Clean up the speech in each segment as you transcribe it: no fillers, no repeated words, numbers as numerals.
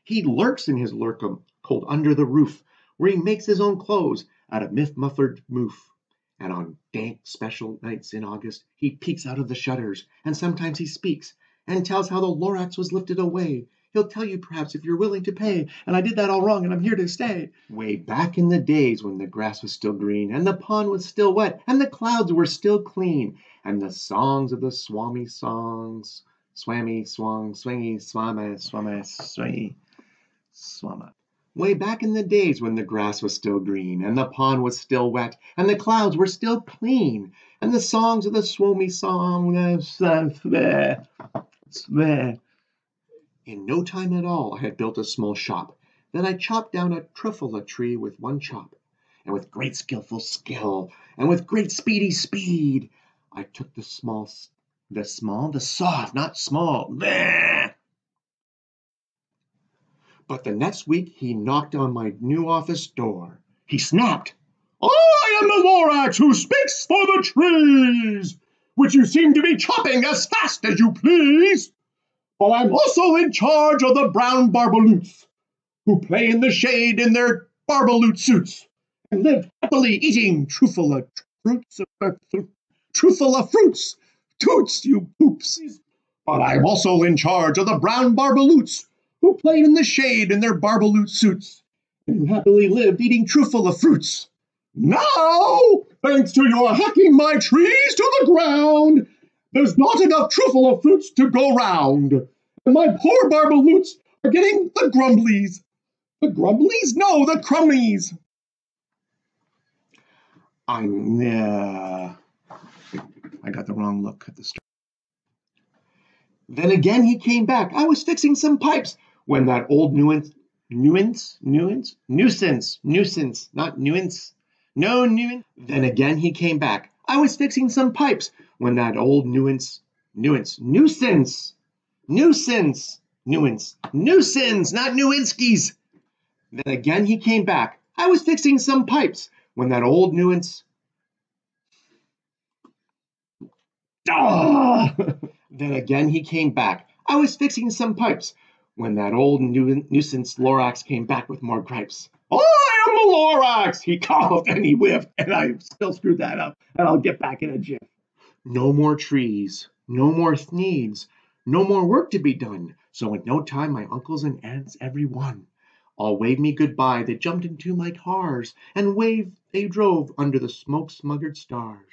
He lurks in his lurkum, cold under the roof, where he makes his own clothes out of muffled moof. And on dank special nights in August, he peeks out of the shutters, and sometimes he speaks, and tells how the Lorax was lifted away. He'll tell you perhaps if you're willing to pay, and I did that all wrong, and I'm here to stay. Way back in the days when the grass was still green, and the pond was still wet, and the clouds were still clean, and the songs of the swammy songs, swammy, swang, swingy, swammy, swammy, swingy, swamma. Way back in the days when the grass was still green, and the pond was still wet, and the clouds were still clean, and the songs of the swommy song, in no time at all, I had built a small shop. Then I chopped down a truffula tree with one chop, and with great skillful skill, and with great speedy speed, I took the soft, not small. Bleh. But the next week he knocked on my new office door. He snapped, "I am the Lorax who speaks for the trees, which you seem to be chopping as fast as you please. But I'm also in charge of the brown barbaloots, who play in the shade in their barbaloot suits, and live happily eating truffula fruits, toots, you poops. But I'm also in charge of the brown barbaloots, who play in the shade in their barbaloot suits, and who happily live eating truffula fruits. Now, thanks to your hacking my trees to the ground, there's not enough truffula fruits to go round, and my poor barbaloots are getting the grumblies. The grumblies? No, the crumblies." I got the wrong look at the start. Then again he came back. I was fixing some pipes when that old nuisance, not nuisance. No nuisance. Then again he came back. I was fixing some pipes when that old nuisance, not Nowinski's. Then again he came back. I was fixing some pipes when that old nuisance. Then again he came back. I was fixing some pipes when that old nuisance Lorax came back with more gripes. "I am the Lorax!" He coughed and he whiffed, and I still screwed that up, and I'll get back in a jiff. No more trees, no more needs, no more work to be done. So in no time my uncles and aunts, every one, all waved me goodbye. They jumped into my cars, and they drove under the smoke-smuggered stars.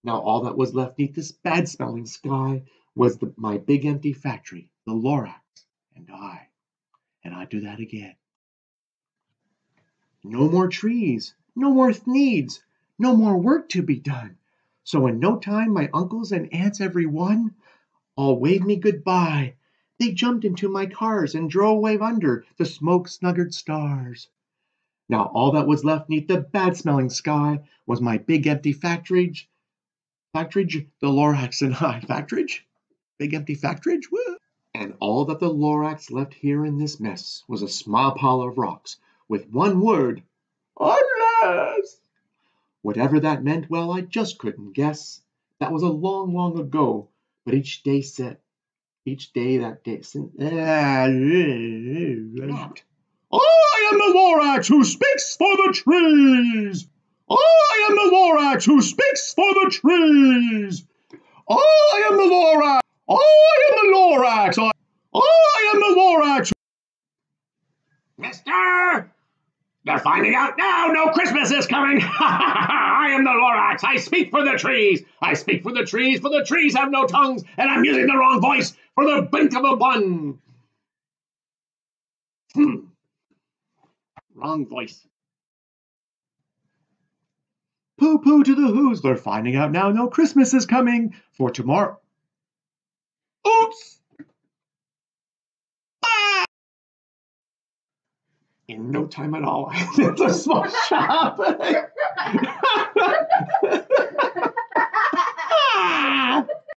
Now all that was left 'neath this bad-smelling sky was my big empty factory, the Lorax, and I. And I'd do that again. No more trees, no more needs, no more work to be done. So in no time my uncles and aunts, every one, all waved me goodbye. They jumped into my cars and drove away under the smoke-snuggered stars. Now all that was left 'neath the bad-smelling sky was my big empty factory, the Lorax and I. Factory? Big empty factory? Woo! And all that the Lorax left here in this mess was a small pile of rocks with one word, "Unless." Whatever that meant, well, I just couldn't guess. That was a long, long ago, but each day that day since. I am the Lorax who speaks for the trees. I am the Lorax who speaks for the trees. I am the Lorax. I am the Lorax. I am the Lorax. Mister, you're finding out now. No Christmas is coming. I am the Lorax. I speak for the trees. I speak for the trees have no tongues, and I'm using the wrong voice for the blink of a bun. Wrong voice. Pooh-pooh to the who's. They're finding out now. No Christmas is coming for tomorrow. Oops! Ah! In no time at all, I built a small shop.